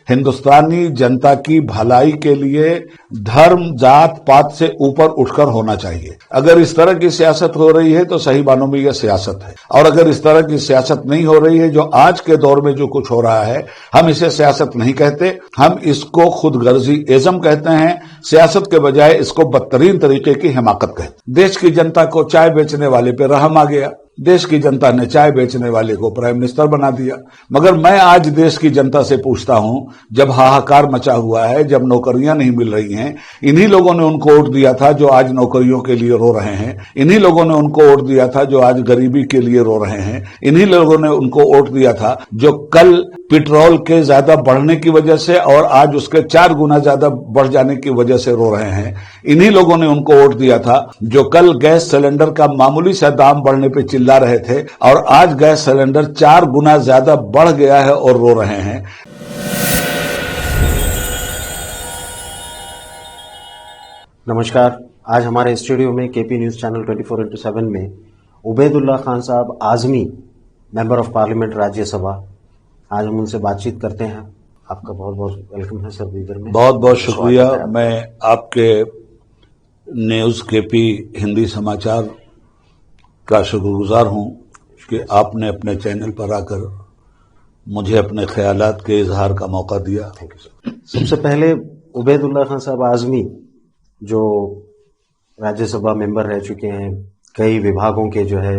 हिंदुस्तानी जनता की भलाई के लिए धर्म, जात, पात से ऊपर उठकर होना चाहिए। अगर इस तरह की सियासत हो रही है तो सही मानों में यह सियासत है, और अगर इस तरह की सियासत नहीं हो रही है, जो आज के दौर में जो कुछ हो रहा है, हम इसे सियासत नहीं कहते, हम इसको खुदगर्जी इज़्म कहते हैं। सियासत के बजाय इसको बदतरीन तरीके की हिमाकत कहते हैं। देश की जनता को चाय बेचने वाले पे रहम आ गया, देश की जनता ने चाय बेचने वाले को प्राइम मिनिस्टर बना दिया। मगर मैं आज देश की जनता से पूछता हूं, जब हाहाकार मचा हुआ है, जब नौकरियां नहीं मिल रही हैं, इन्हीं लोगों ने उनको वोट दिया था जो आज नौकरियों के लिए रो रहे हैं, इन्हीं लोगों ने उनको वोट दिया था जो आज गरीबी के लिए रो रहे हैं, इन्हीं लोगों ने उनको वोट दिया था जो कल पेट्रोल के ज्यादा बढ़ने की वजह से और आज उसके 4 गुना ज्यादा बढ़ जाने की वजह से रो रहे हैं, इन्हीं लोगों ने उनको वोट दिया था जो कल गैस सिलेंडर का मामूली सा दाम बढ़ने पे चिल्ला रहे थे और आज गैस सिलेंडर 4 गुना ज्यादा बढ़ गया है और रो रहे हैं। नमस्कार, आज हमारे स्टूडियो में केपी न्यूज चैनल 24x7 में उबैदुल्ला खान साहब Azmi, member of parliament Rajya Sabha, आज हम उनसे बातचीत करते हैं। आपका बहुत बहुत वेलकम है सर बीदर में। बहुत बहुत शुक्रिया। मैं आपके न्यूज केपी हिंदी समाचार का शुक्रगुजार हूं कि आपने अपने चैनल पर आकर मुझे अपने ख्यालात के इजहार का मौका दिया। Thank you sir. सबसे पहले उबैदुल्ला खान साहब आजमी जो राज्यसभा मेंबर रह चुके हैं, कई विभागों के जो है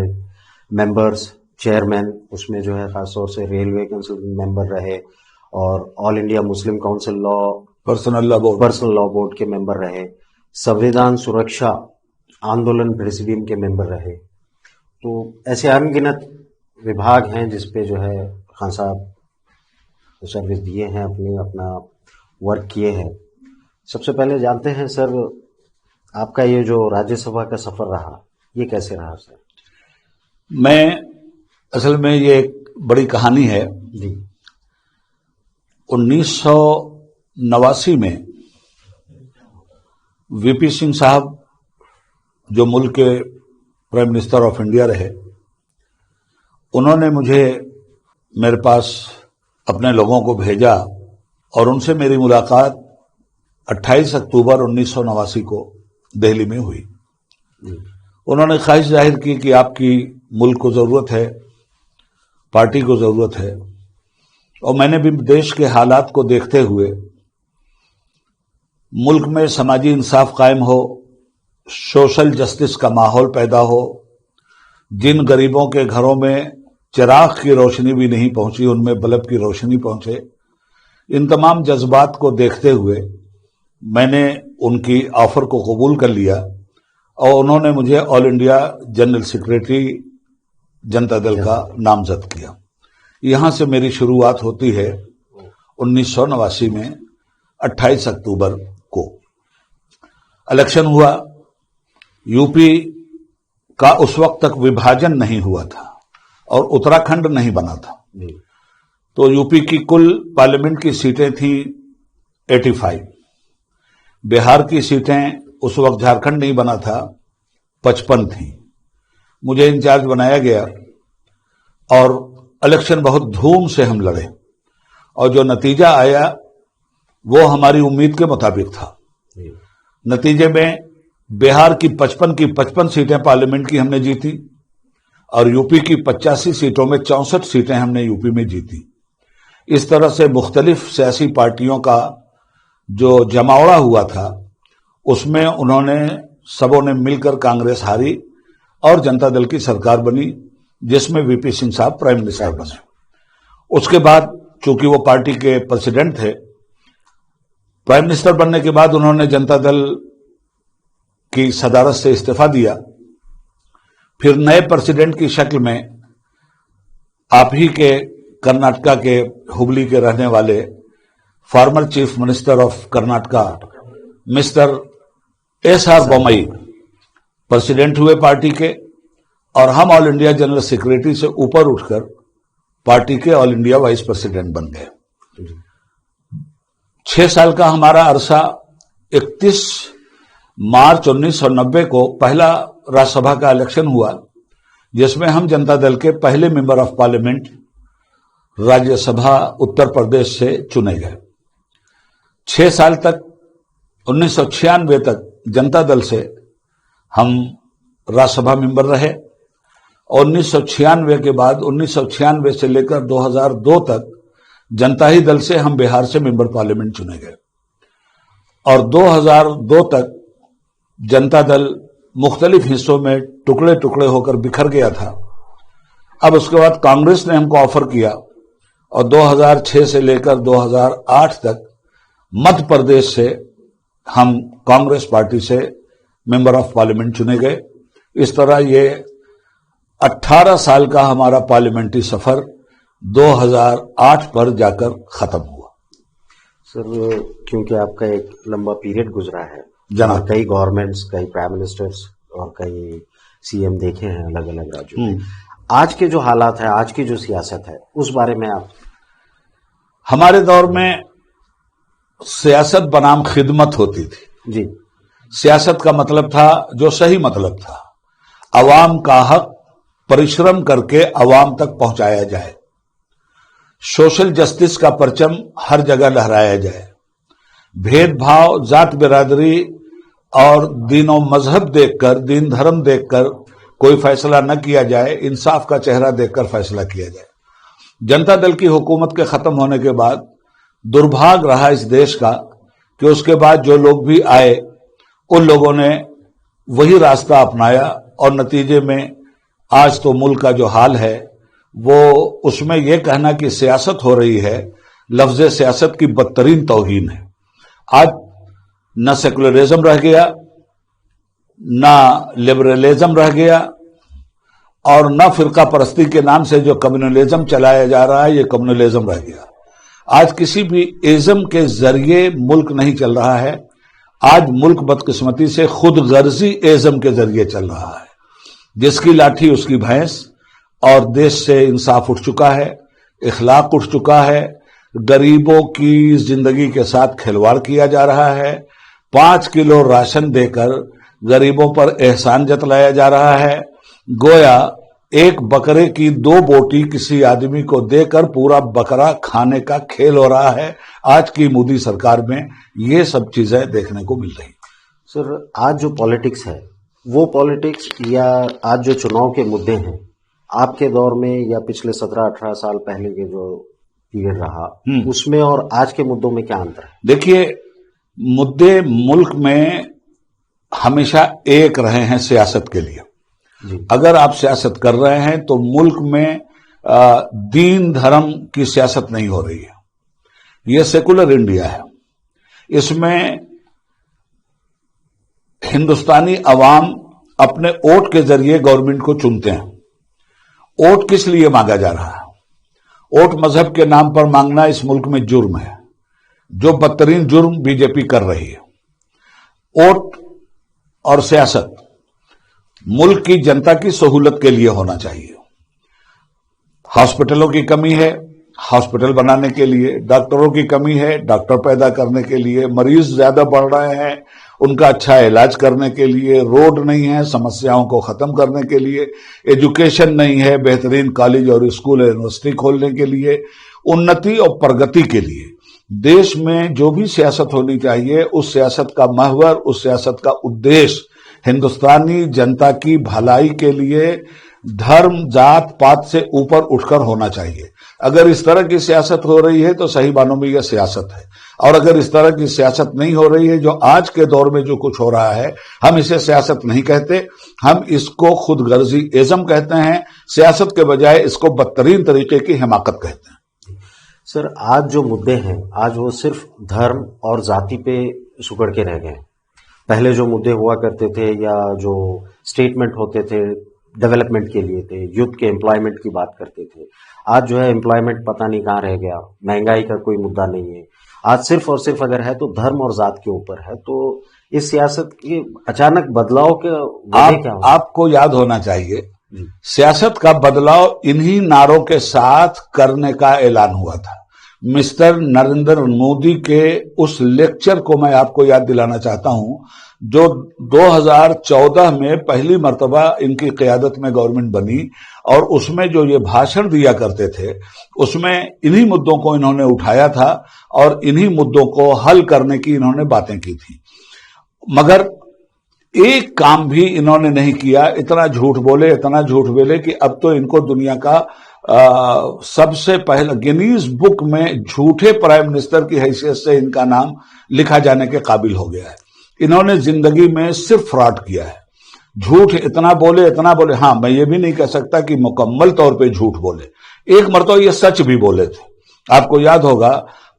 मेंबर्स, चेयरमैन, उसमें जो है खासतौर से रेलवे काउंसिल मेंबर रहे और all India Muslim council law personal law board के मेंबर रहे, संविधान सुरक्षा आंदोलन प्रेसिडियम के मेंबर रहे। तो ऐसे अनगिनत विभाग हैं जिसपे जो है खान साहब सर्विस दिए हैं, अपना वर्क किए हैं। सबसे पहले जानते हैं सर, आपका ये जो राज्यसभा का सफर रहा, ये कैसे रहा सर? मैं असल में ये एक बड़ी कहानी है जी। 1989 में वीपी सिंह साहब जो मुल्क के प्राइम मिनिस्टर ऑफ इंडिया रहे, उन्होंने मुझे मेरे पास अपने लोगों को भेजा और उनसे मेरी मुलाकात 28 अक्टूबर 1989 को दिल्ली में हुई। उन्होंने ख्वाहिश जाहिर की कि आपकी मुल्क को जरूरत है, पार्टी को जरूरत है, और मैंने भी देश के हालात को देखते हुए मुल्क में समाजी इंसाफ कायम हो, सोशल जस्टिस का माहौल पैदा हो, जिन गरीबों के घरों में चिराग की रोशनी भी नहीं पहुंची उनमें बल्ब की रोशनी पहुंचे, इन तमाम जज्बात को देखते हुए मैंने उनकी ऑफर को कबूल कर लिया और उन्होंने मुझे all India general secretary Janata Dal का नामजद किया। यहां से मेरी शुरुआत होती है 1989 में 28 अक्टूबर को। इलेक्शन हुआ। यूपी का उस वक्त तक विभाजन नहीं हुआ था और उत्तराखंड नहीं बना था, तो यूपी की कुल पार्लियामेंट की सीटें थी 85। बिहार की सीटें, उस वक्त झारखंड नहीं बना था, 55 थी। मुझे इंचार्ज बनाया गया और इलेक्शन बहुत धूम से हम लड़े और जो नतीजा आया वो हमारी उम्मीद के मुताबिक था। नतीजे में बिहार की 55 सीटें पार्लियामेंट की हमने जीती और यूपी की 85 सीटों में 64 सीटें हमने यूपी में जीती। इस तरह से मुख्तलिफ सियासी पार्टियों का जो जमावड़ा हुआ था उसमें उन्होंने सबों ने मिलकर कांग्रेस हारी और जनता दल की सरकार बनी जिसमें वीपी सिंह साहब प्राइम मिनिस्टर बने। उसके बाद चूंकि वो पार्टी के प्रेसिडेंट थे, प्राइम मिनिस्टर बनने के बाद उन्होंने जनता दल की सदारत से इस्तीफा दिया। फिर नए प्रेसिडेंट की शक्ल में आप ही के कर्नाटका के हुबली के रहने वाले former chief minister of Karnataka mister SR. Bommai president हुए पार्टी के और हम ऑल इंडिया जनरल सेक्रेटरी से ऊपर उठकर पार्टी के ऑल इंडिया वाइस प्रेसिडेंट बन गए। 6 साल का हमारा अरसा 31 मार्च 1990 को पहला राज्यसभा का इलेक्शन हुआ जिसमें हम जनता दल के पहले member of parliament Rajya Sabha Uttar Pradesh से चुने गए। 6 साल तक 1996 तक जनता दल से हम राज्यसभा मेंबर रहे और 1996 के बाद 1996 से लेकर 2002 तक जनता ही दल से हम बिहार से मेंबर पार्लियामेंट चुने गए और 2002 तक जनता दल मुख्तलिफ हिस्सों में टुकड़े टुकड़े होकर बिखर गया था। अब उसके बाद कांग्रेस ने हमको ऑफर किया और 2006 से लेकर 2008 तक मध्य प्रदेश से हम कांग्रेस पार्टी से मेंबर ऑफ पार्लियामेंट चुने गए। इस तरह ये 18 साल का हमारा पार्लियामेंट्री सफर 2008 पर जाकर खत्म हुआ। सर, क्योंकि आपका एक लंबा पीरियड गुजरा है, जनाब, कई गवर्नमेंट्स, कई प्राइम मिनिस्टर्स और कई सीएम देखे हैं अलग अलग राज्यों में। आज के जो हालात है, आज की जो सियासत है, उस बारे में आप? हमारे दौर में सियासत बनाम खिदमत होती थी जी। सियासत का मतलब था, जो सही मतलब था, अवाम का हक परिश्रम करके अवाम तक पहुंचाया जाए, सोशल जस्टिस का परचम हर जगह लहराया जाए, भेदभाव जात बिरादरी और दीनों मजहब देखकर, दीन धर्म देखकर कोई फैसला न किया जाए, इंसाफ का चेहरा देखकर फैसला किया जाए। जनता दल की हुकूमत के खत्म होने के बाद दुर्भाग्य रहा इस देश का कि उसके बाद जो लोग भी आए उन लोगों ने वही रास्ता अपनाया और नतीजे में आज तो मुल्क का जो हाल है वो, उसमें यह कहना कि सियासत हो रही है, लफ्ज सियासत की बदतरीन तौहीन है। आज न सेकुलरिज्म रह गया, न लिबरलिज्म रह गया और न फिरका परस्ती के नाम से जो कम्युनलिज्म चलाया जा रहा है, ये कम्युनलिज्म रह गया। आज किसी भी इज्म के जरिए मुल्क नहीं चल रहा है। आज मुल्क बदकिस्मती से खुद गर्जी इज्म के जरिए चल रहा है। जिसकी लाठी उसकी भैंस, और देश से इंसाफ उठ चुका है, इखलाक उठ चुका है, गरीबों की जिंदगी के साथ खिलवाड़ किया जा रहा है। 5 किलो राशन देकर गरीबों पर एहसान जतलाया जा रहा है। गोया एक बकरे की 2 बोटी किसी आदमी को देकर पूरा बकरा खाने का खेल हो रहा है। आज की मोदी सरकार में ये सब चीजें देखने को मिल रही। सर, आज जो पॉलिटिक्स है, वो पॉलिटिक्स या आज जो चुनाव के मुद्दे हैं, आपके दौर में या पिछले 17-18 साल पहले के जो पीरियड रहा, उसमें और आज के मुद्दों में क्या अंतर है? देखिए, मुद्दे मुल्क में हमेशा एक रहे हैं सियासत के लिए। अगर आप सियासत कर रहे हैं तो मुल्क में दीन धर्म की सियासत नहीं हो रही है। यह सेकुलर इंडिया है। इसमें हिंदुस्तानी अवाम अपने वोट के जरिए गवर्नमेंट को चुनते हैं। वोट किस लिए मांगा जा रहा है? वोट मजहब के नाम पर मांगना इस मुल्क में जुर्म है, जो बदतरीन जुर्म बीजेपी कर रही है। वोट और सियासत मुल्क की जनता की सहूलत के लिए होना चाहिए। हॉस्पिटलों की कमी है, हॉस्पिटल बनाने के लिए, डॉक्टरों की कमी है, डॉक्टर पैदा करने के लिए, मरीज ज्यादा बढ़ रहे हैं, उनका अच्छा इलाज करने के लिए, रोड नहीं है, समस्याओं को खत्म करने के लिए, एजुकेशन नहीं है, बेहतरीन कॉलेज और स्कूल यूनिवर्सिटी खोलने के लिए, उन्नति और प्रगति के लिए देश में जो भी सियासत होनी चाहिए, उस सियासत का महवर, उस सियासत का उद्देश्य हिंदुस्तानी जनता की भलाई के लिए धर्म जात पात से ऊपर उठकर होना चाहिए। अगर इस तरह की सियासत हो रही है तो सही मानों में यह सियासत है, और अगर इस तरह की सियासत नहीं हो रही है, जो आज के दौर में जो कुछ हो रहा है, हम इसे सियासत नहीं कहते, हम इसको खुदगर्जी इज्म कहते हैं। सियासत के बजाय इसको बदतरीन तरीके की हिमाकत कहते हैं। सर, आज जो मुद्दे हैं, आज वो सिर्फ धर्म और जाति पे सुकड़ के रह गए। पहले जो मुद्दे हुआ करते थे या जो स्टेटमेंट होते थे डेवलपमेंट के लिए थे, यूथ के एम्प्लॉयमेंट की बात करते थे, आज जो है एम्प्लॉयमेंट पता नहीं कहाँ रह गया, महंगाई का कोई मुद्दा नहीं है। आज सिर्फ और सिर्फ अगर है तो धर्म और जात के ऊपर है। तो इस सियासत के अचानक बदलाव के वजह क्या होगा? आपको याद होना चाहिए, सियासत का बदलाव इन्हीं नारों के साथ करने का ऐलान हुआ था। मिस्टर नरेंद्र मोदी के उस लेक्चर को मैं आपको याद दिलाना चाहता हूं जो 2014 में पहली मर्तबा इनकी क़यादत में गवर्नमेंट बनी, और उसमें जो ये भाषण दिया करते थे उसमें इन्हीं मुद्दों को इन्होंने उठाया था और इन्हीं मुद्दों को हल करने की इन्होंने बातें की थी। मगर एक काम भी इन्होंने नहीं किया। इतना झूठ बोले कि अब तो इनको दुनिया का सबसे पहले गिनीज बुक में झूठे प्राइम मिनिस्टर की हैसियत से इनका नाम लिखा जाने के काबिल हो गया है। इन्होंने जिंदगी में सिर्फ फ्रॉड किया है, झूठ इतना बोले। हाँ, मैं ये भी नहीं कह सकता कि मुकम्मल तौर पे झूठ बोले। एक मर्तबा ये सच भी बोले थे। आपको याद होगा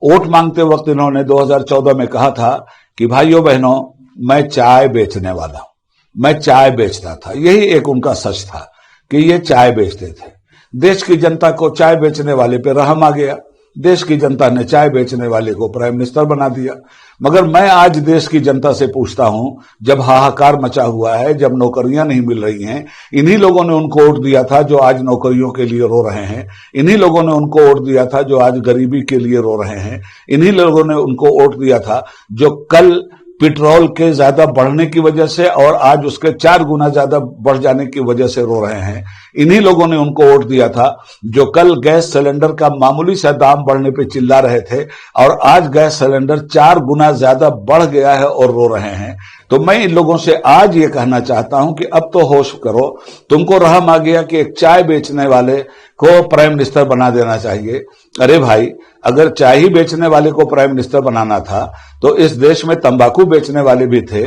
वोट मांगते वक्त इन्होंने 2014 में कहा था कि भाइयों बहनों, मैं चाय बेचने वाला हूं, मैं चाय बेचता था। यही एक उनका सच था कि ये चाय बेचते थे। देश की जनता को चाय बेचने वाले पे रहम आ गया। देश की जनता ने चाय बेचने वाले को प्राइम मिनिस्टर बना दिया। मगर मैं आज देश की जनता से पूछता हूं, जब हाहाकार मचा हुआ है, जब नौकरियां नहीं मिल रही हैं, इन्हीं लोगों ने उनको वोट दिया था जो आज नौकरियों के लिए रो रहे हैं। इन्हीं लोगों ने उनको वोट दिया था जो आज गरीबी के लिए रो रहे हैं। इन्हीं लोगों ने उनको वोट दिया था जो कल पेट्रोल के ज्यादा बढ़ने की वजह से और आज उसके 4 गुना ज्यादा बढ़ जाने की वजह से रो रहे हैं। इन्हीं लोगों ने उनको वोट दिया था जो कल गैस सिलेंडर का मामूली सा दाम बढ़ने पे चिल्ला रहे थे और आज गैस सिलेंडर 4 गुना ज्यादा बढ़ गया है और रो रहे हैं। तो मैं इन लोगों से आज ये कहना चाहता हूं कि अब तो होश करो। तुमको रहम आ गया कि एक चाय बेचने वाले को प्राइम मिनिस्टर बना देना चाहिए। अरे भाई, अगर चाय ही बेचने वाले को प्राइम मिनिस्टर बनाना था तो इस देश में तंबाकू बेचने वाले भी थे,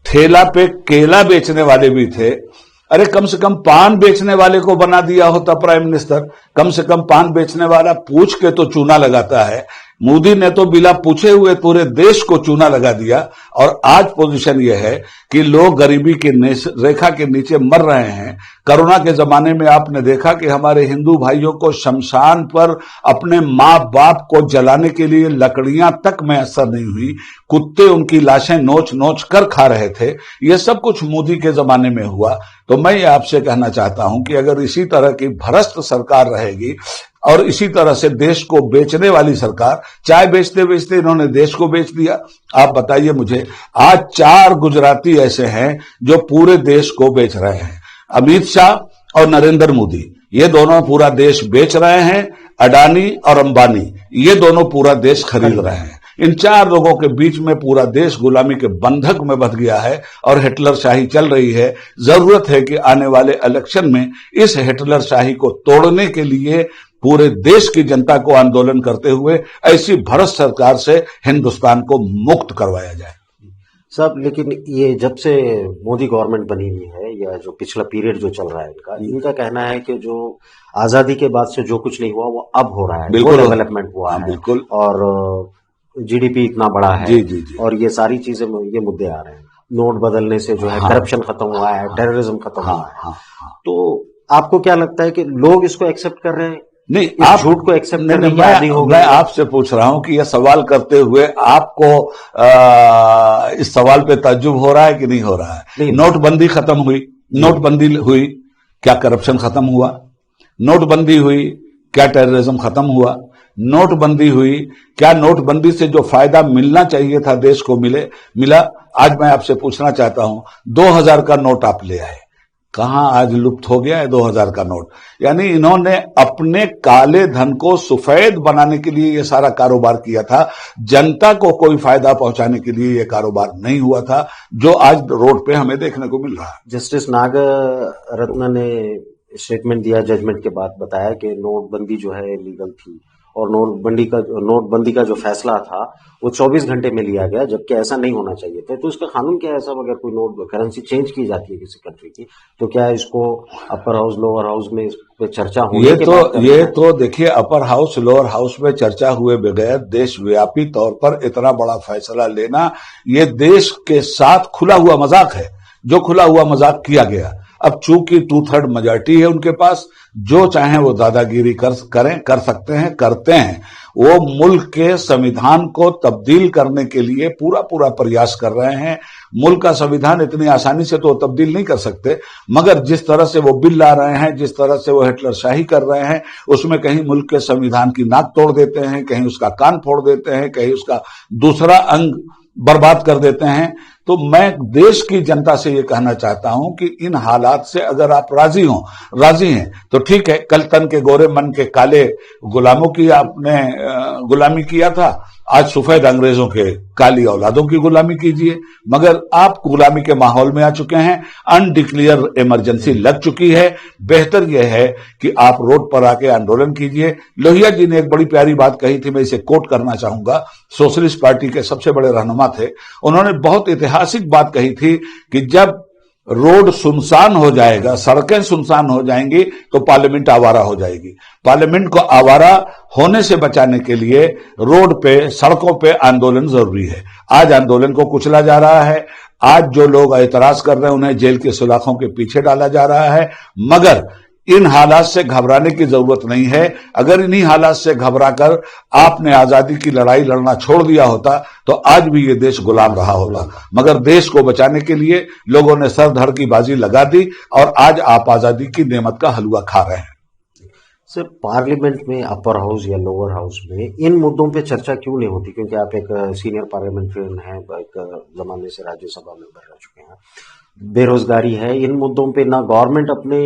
ठेला पे केला बेचने वाले भी थे। अरे कम से कम पान बेचने वाले को बना दिया होता प्राइम मिनिस्टर। कम से कम पान बेचने वाला पूछ के तो चूना लगाता है। मोदी ने तो बिना पूछे हुए पूरे देश को चूना लगा दिया और आज पोजीशन यह है कि लोग गरीबी की रेखा के नीचे मर रहे हैं। कोरोना के जमाने में आपने देखा कि हमारे हिंदू भाइयों को शमशान पर अपने माँ बाप को जलाने के लिए लकड़ियां तक मैसर नहीं हुई। कुत्ते उनकी लाशें नोच नोच कर खा रहे थे। यह सब कुछ मोदी के जमाने में हुआ। तो मैं आपसे कहना चाहता हूं कि अगर इसी तरह की भ्रष्ट सरकार रहेगी और इसी तरह से देश को बेचने वाली सरकार, चाय बेचते बेचते इन्होंने देश को बेच दिया। आप बताइए मुझे, आज 4 गुजराती ऐसे हैं जो पूरे देश को बेच रहे हैं। अमित शाह और नरेंद्र मोदी, ये दोनों पूरा देश बेच रहे हैं। अडानी और अंबानी, ये दोनों पूरा देश खरीद रहे हैं। इन 4 लोगों के बीच में पूरा देश गुलामी के बंधक में बंध गया है और हिटलर शाही चल रही है। जरूरत है कि आने वाले इलेक्शन में इस हिटलर शाही को तोड़ने के लिए पूरे देश की जनता को आंदोलन करते हुए ऐसी भ्रष्ट सरकार से हिंदुस्तान को मुक्त करवाया जाए। सब, लेकिन ये जब से मोदी गवर्नमेंट बनी हुई है या जो पिछला पीरियड जो चल रहा है इनका कहना है कि जो आजादी के बाद से जो कुछ नहीं हुआ वो अब हो रहा है। बिल्कुल डेवलपमेंट हुआ है। बिल्कुल। और जीडीपी इतना बड़ा है। जी। और ये सारी चीजें, ये मुद्दे आ रहे हैं। नोट बदलने से जो है करप्शन खत्म हुआ है, टेररिज्म खत्म हुआ है। तो आपको क्या लगता है कि लोग इसको एक्सेप्ट कर रहे हैं? नहीं, आप झूठ को एक्सेप्ट करने की आदी हो गई। मैं आपसे पूछ रहा हूं कि यह सवाल करते हुए आपको इस सवाल पे ताज्जुब हो रहा है कि नहीं हो रहा है? नोटबंदी खत्म हुई, नोटबंदी हुई, क्या करप्शन खत्म हुआ? नोटबंदी हुई, क्या टेररिज्म खत्म हुआ? नोटबंदी हुई, क्या नोटबंदी से जो फायदा मिलना चाहिए था देश को मिला? आज मैं आपसे पूछना चाहता हूं, 2000 का नोट आप ले आए, कहां आज लुप्त हो गया है 2000 का नोट। यानी इन्होंने अपने काले धन को सफेद बनाने के लिए ये सारा कारोबार किया था। जनता को कोई फायदा पहुंचाने के लिए ये कारोबार नहीं हुआ था जो आज रोड पे हमें देखने को मिल रहा है। जस्टिस नागरत्न ने स्टेटमेंट दिया, जजमेंट के बाद बताया कि नोटबंदी जो है लीगल थी और नोटबंदी का जो फैसला था वो 24 घंटे में लिया गया, जबकि ऐसा नहीं होना चाहिए था। तो इसका कानून क्या है साहब? अगर कोई नोट करेंसी चेंज की जाती है किसी कंट्री की, तो क्या इसको अपर हाउस लोअर हाउस में इस पे चर्चा होगी? ये तो देखिए, अपर हाउस लोअर हाउस में चर्चा हुए बगैर देशव्यापी तौर पर इतना बड़ा फैसला लेना, ये देश के साथ खुला हुआ मजाक है। जो खुला हुआ मजाक किया गया, अब चूंकि 2/3 मेजॉरिटी है उनके पास, जो चाहे वो दादागिरी कर सकते हैं, करते हैं। वो मुल्क के संविधान को तब्दील करने के लिए पूरा प्रयास कर रहे हैं। मुल्क का संविधान इतनी आसानी से तो तब्दील नहीं कर सकते, मगर जिस तरह से वो बिल ला रहे हैं, जिस तरह से वो हिटलरशाही कर रहे हैं, उसमें कहीं मुल्क के संविधान की नाक तोड़ देते हैं, कहीं उसका कान फोड़ देते हैं, कहीं उसका दूसरा अंग बर्बाद कर देते हैं। तो मैं देश की जनता से ये कहना चाहता हूं कि इन हालात से अगर आप राजी हैं तो ठीक है। कल तन के गोरे मन के काले गुलामों की आपने गुलामी किया था, आज सफेद अंग्रेजों के काली औलादों की गुलामी कीजिए। मगर आप गुलामी के माहौल में आ चुके हैं, अनडिक्लेयर इमरजेंसी लग चुकी है। बेहतर यह है कि आप रोड पर आके आंदोलन कीजिए। लोहिया जी ने एक बड़ी प्यारी बात कही थी, मैं इसे कोट करना चाहूंगा। सोशलिस्ट पार्टी के सबसे बड़े रहनुमा थे, उन्होंने बहुत ऐतिहासिक बात कही थी कि जब रोड सुनसान हो जाएगा, सड़कें सुनसान हो जाएंगी, तो पार्लियामेंट आवारा हो जाएगी। पार्लियामेंट को आवारा होने से बचाने के लिए रोड पे, सड़कों पे आंदोलन जरूरी है। आज आंदोलन को कुचला जा रहा है। आज जो लोग एतराज कर रहे हैं उन्हें जेल के सलाखों के पीछे डाला जा रहा है। मगर इन हालात से घबराने की जरूरत नहीं है। अगर इन्हीं हालात से घबराकर आपने आजादी की लड़ाई लड़ना छोड़ दिया होता तो आज भी ये देश गुलाम रहा होता। मगर देश को बचाने के लिए लोगों ने सर धड़ की बाजी लगा दी और आज आप आजादी की नेमत का हलवा खा रहे हैं। सर, पार्लियामेंट में अपर हाउस या लोअर हाउस में इन मुद्दों पे चर्चा क्यों नहीं होती? क्योंकि आप एक सीनियर पार्लियामेंट्रियन हैं, एक जमाने से राज्यसभा मेंबर रह चुके हैं। बेरोजगारी है, इन मुद्दों पे ना गवर्नमेंट अपने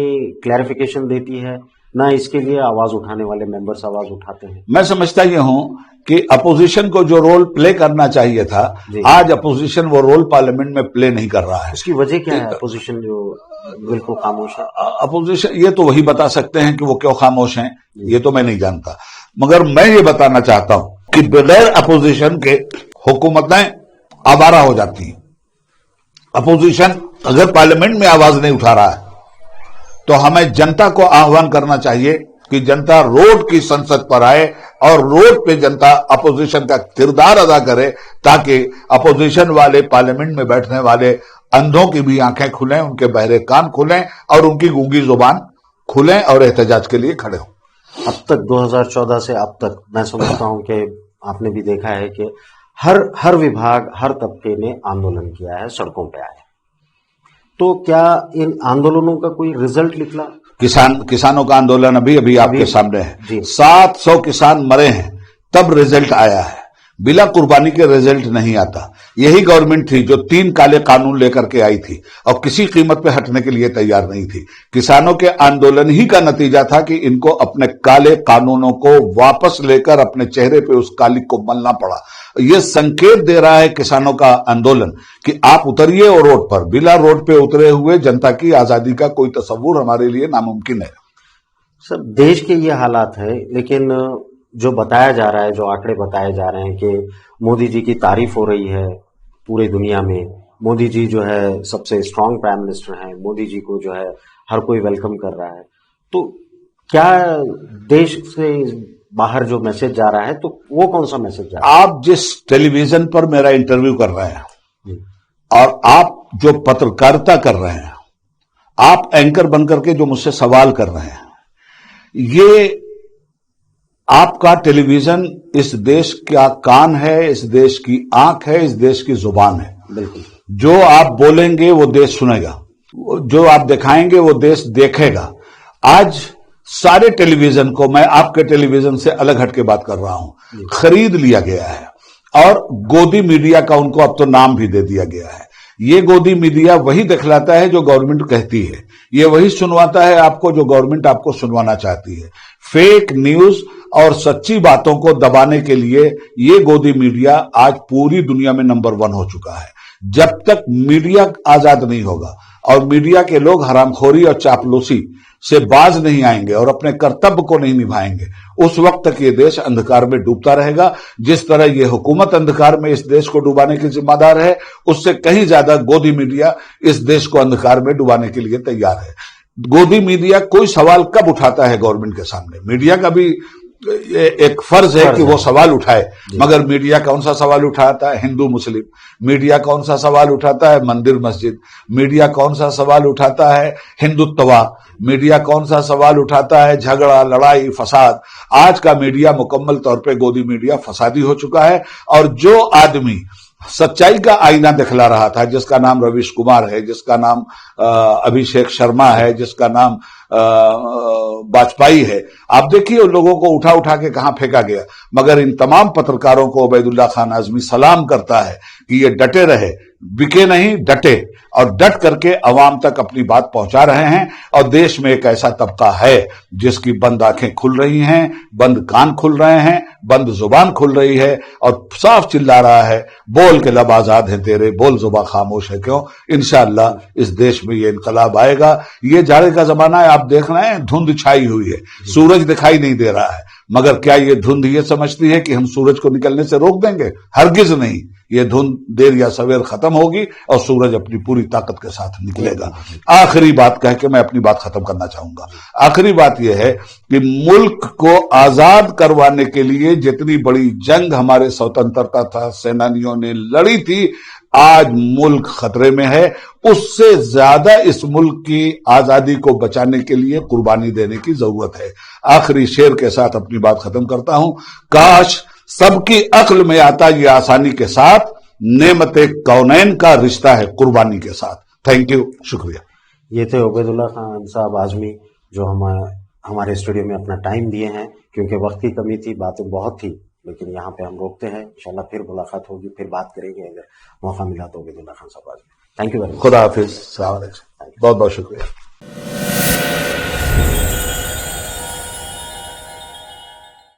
क्लैरिफिकेशन देती है, ना इसके लिए आवाज उठाने वाले मेंबर्स आवाज उठाते हैं। मैं समझता ये हूं कि अपोजिशन को जो रोल प्ले करना चाहिए था, आज अपोजिशन वो रोल पार्लियामेंट में प्ले नहीं कर रहा है। इसकी वजह क्या है? अपोजिशन जो बिल्कुल खामोश है। अपोजिशन ये तो वही बता सकते हैं कि वो क्यों खामोश हैं, ये तो मैं नहीं जानता। मगर मैं ये बताना चाहता हूं कि बगैर अपोजिशन के हुकूमतें आवारा हो जाती हैं। अपोजिशन अगर पार्लियामेंट में आवाज नहीं उठा रहा है तो हमें जनता को आह्वान करना चाहिए कि जनता रोड की संसद पर आए और रोड पे जनता अपोजिशन का किरदार अदा करे, ताकि अपोजिशन वाले पार्लियामेंट में बैठने वाले अंधों की भी आंखें खुलें, उनके बहरे कान खुलें और उनकी गूंगी जुबान खुलें और एहतजाज के लिए खड़े हों। अब तक 2014 से अब तक मैं समझता हूं कि आपने भी देखा है कि हर विभाग, हर तबके ने आंदोलन किया है, सड़कों पे आए। तो क्या इन आंदोलनों का कोई रिजल्ट निकला? किसानों का आंदोलन अभी आपके सामने है। 700 किसान मरे हैं, तब रिजल्ट आया है। बिना कुर्बानी के रिजल्ट नहीं आता। यही गवर्नमेंट थी जो 3 काले कानून लेकर के आई थी और किसी कीमत पे हटने के लिए तैयार नहीं थी। किसानों के आंदोलन ही का नतीजा था कि इनको अपने काले कानूनों को वापस लेकर अपने चेहरे पे उस काली को मलना पड़ा। यह संकेत दे रहा है किसानों का आंदोलन कि आप उतरिए और रोड पर। बिना रोड पे उतरे हुए जनता की आजादी का कोई तस्वुर हमारे लिए नामुमकिन है। सर, देश के ये हालात है, लेकिन जो बताया जा रहा है, जो आंकड़े बताए जा रहे हैं कि मोदी जी की तारीफ हो रही है पूरी दुनिया में, मोदी जी जो है सबसे स्ट्रांग प्राइम मिनिस्टर हैं, मोदी जी को जो है हर कोई वेलकम कर रहा है। तो क्या देश से बाहर जो मैसेज जा रहा है, तो वो कौन सा मैसेज जा रहा है? आप जिस टेलीविजन पर मेरा इंटरव्यू कर रहे हैं और आप जो पत्रकारिता कर रहे हैं, आप एंकर बनकर के जो मुझसे सवाल कर रहे हैं, ये आपका टेलीविजन इस देश का कान है, इस देश की आंख है, इस देश की जुबान है। बिल्कुल। जो आप बोलेंगे वो देश सुनेगा, जो आप दिखाएंगे वो देश देखेगा। आज सारे टेलीविजन को, मैं आपके टेलीविजन से अलग हटके बात कर रहा हूं, खरीद लिया गया है और गोदी मीडिया का उनको अब तो नाम भी दे दिया गया है। ये गोदी मीडिया वही दिखलाता है जो गवर्नमेंट कहती है, ये वही सुनवाता है आपको जो गवर्नमेंट आपको सुनवाना चाहती है। फेक न्यूज और सच्ची बातों को दबाने के लिए ये गोदी मीडिया आज पूरी दुनिया में नंबर 1 हो चुका है। जब तक मीडिया आजाद नहीं होगा और मीडिया के लोग हरामखोरी और चापलूसी से बाज नहीं आएंगे और अपने कर्तव्य को नहीं निभाएंगे, उस वक्त तक ये देश अंधकार में डूबता रहेगा। जिस तरह ये हुकूमत अंधकार में इस देश को डुबाने की जिम्मेदार है, उससे कहीं ज्यादा गोदी मीडिया इस देश को अंधकार में डुबाने के लिए तैयार है। गोदी मीडिया कोई सवाल कब उठाता है गवर्नमेंट के सामने? मीडिया का भी एक फर्ज है कि वो सवाल उठाए, मगर मीडिया कौन सा सवाल उठाता है? हिंदू मुस्लिम। मीडिया कौन सा सवाल उठाता है? मंदिर मस्जिद। मीडिया कौन सा सवाल उठाता है? हिंदुत्व। मीडिया कौन सा सवाल उठाता है? झगड़ा, लड़ाई, फसाद। आज का मीडिया मुकम्मल तौर पे गोदी मीडिया फसादी हो चुका है। और जो आदमी सच्चाई का आईना दिखला रहा था, जिसका नाम रवीश कुमार है, जिसका नाम अभिषेक शर्मा है, जिसका नाम वाजपेयी है, आप देखिए उन लोगों को उठा उठा के कहां फेंका गया। मगर इन तमाम पत्रकारों को उबैदुल्ला खान आजमी सलाम करता है कि ये डटे रहे, बिके नहीं, डटे, और डट करके अवाम तक अपनी बात पहुंचा रहे हैं। और देश में एक ऐसा तबका है जिसकी बंद आंखें खुल रही हैं, बंद कान खुल रहे हैं, बंद जुबान खुल रही है और साफ चिल्ला रहा है, बोल के लब आजाद है तेरे, बोल जुबान खामोश है क्यों। इंशाअल्लाह इस देश में ये इनकलाब आएगा। ये जाड़े का जमाना है, आप देख रहे हैं धुंध छाई हुई है, सूरज दिखाई नहीं दे रहा है। मगर क्या ये धुंध ये समझती है कि हम सूरज को निकलने से रोक देंगे? हरगिज नहीं। ये धुंध देर या सवेर खत्म होगी और सूरज अपनी पूरी ताकत के साथ निकलेगा। आखिरी बात कह के मैं अपनी बात खत्म करना चाहूंगा। आखिरी बात यह है कि मुल्क को आजाद करवाने के लिए जितनी बड़ी जंग हमारे स्वतंत्रता सेनानियों ने लड़ी थी, आज मुल्क खतरे में है। उससे ज्यादा इस मुल्क की आजादी को बचाने के लिए कुर्बानी देने की जरूरत है। आखिरी शेर के साथ अपनी बात खत्म करता हूं। काश सबकी अक्ल में आता ये आसानी के साथ, नेमते कौनैन का रिश्ता है कुर्बानी के साथ। थैंक यू, शुक्रिया। ये थे उबैदुल्ला खान साहब आजमी, जो हमारे स्टूडियो में अपना टाइम दिए हैं। क्योंकि वक्त की कमी थी, बातें बहुत थी, लेकिन यहाँ पे हम रोकते हैं। इंशाल्लाह फिर मुलाकात होगी, फिर बात करेंगे अगर मौका मिला तो। उबैदुल्ला खान साहब Azmi, thank you very much. खुदा हाफिज। बहुत बहुत शुक्रिया।